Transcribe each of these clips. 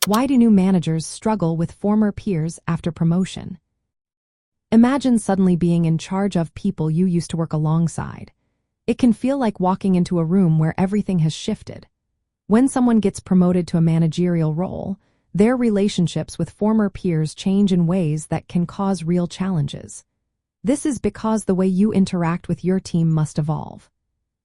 Why do new managers struggle with former peers after promotion? Imagine suddenly being in charge of people you used to work alongside. It can feel like walking into a room where everything has shifted. When someone gets promoted to a managerial role, their relationships with former peers change in ways that can cause real challenges. This is because the way you interact with your team must evolve.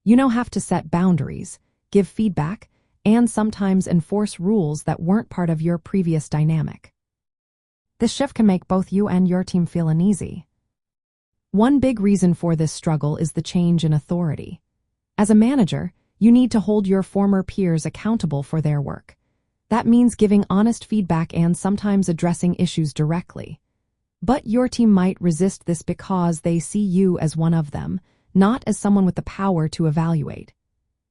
You now have to set boundaries, give feedback, and sometimes enforce rules that weren't part of your previous dynamic. This shift can make both you and your team feel uneasy. One big reason for this struggle is the change in authority. As a manager, you need to hold your former peers accountable for their work. That means giving honest feedback and sometimes addressing issues directly. But your team might resist this because they see you as one of them, not as someone with the power to evaluate.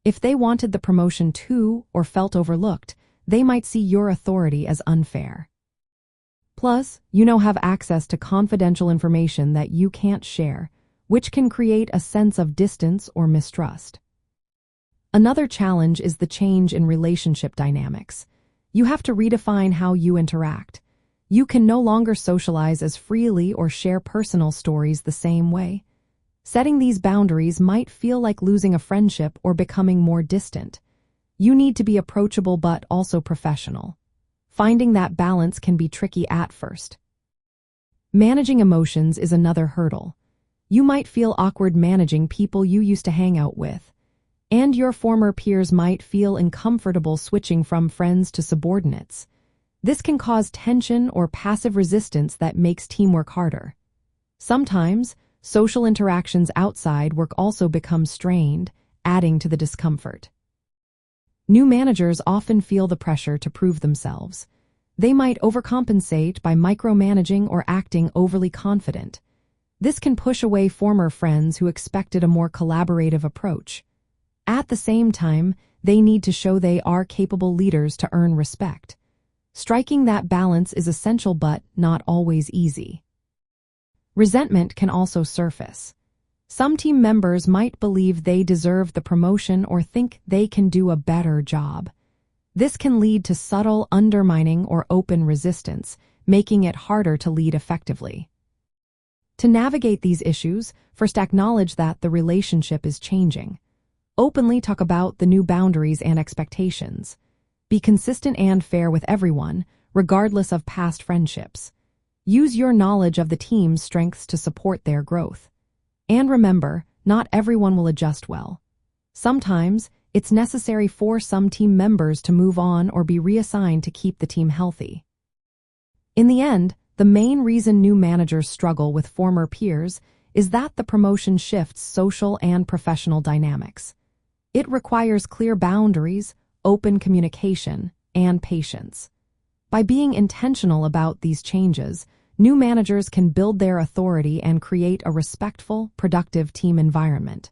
If they wanted the promotion too or felt overlooked, they might see your authority as unfair. Plus, you now have access to confidential information that you can't share, which can create a sense of distance or mistrust. Another challenge is the change in relationship dynamics. You have to redefine how you interact. You can no longer socialize as freely or share personal stories the same way. Setting these boundaries might feel like losing a friendship or becoming more distant. You need to be approachable but also professional. Finding that balance can be tricky at first. Managing emotions is another hurdle. You might feel awkward managing people you used to hang out with, and your former peers might feel uncomfortable switching from friends to subordinates. This can cause tension or passive resistance that makes teamwork harder. Sometimes, social interactions outside work also become strained, adding to the discomfort. New managers often feel the pressure to prove themselves. They might overcompensate by micromanaging or acting overly confident. This can push away former friends who expected a more collaborative approach. At the same time, they need to show they are capable leaders to earn respect. Striking that balance is essential but not always easy. Resentment can also surface. Some team members might believe they deserve the promotion or think they can do a better job. This can lead to subtle undermining or open resistance, making it harder to lead effectively. To navigate these issues, first acknowledge that the relationship is changing. Openly talk about the new boundaries and expectations. Be consistent and fair with everyone, regardless of past friendships. Use your knowledge of the team's strengths to support their growth. And remember, not everyone will adjust well. Sometimes, it's necessary for some team members to move on or be reassigned to keep the team healthy. In the end, the main reason new managers struggle with former peers is that the promotion shifts social and professional dynamics. It requires clear boundaries, open communication, and patience. By being intentional about these changes, new managers can build their authority and create a respectful, productive team environment.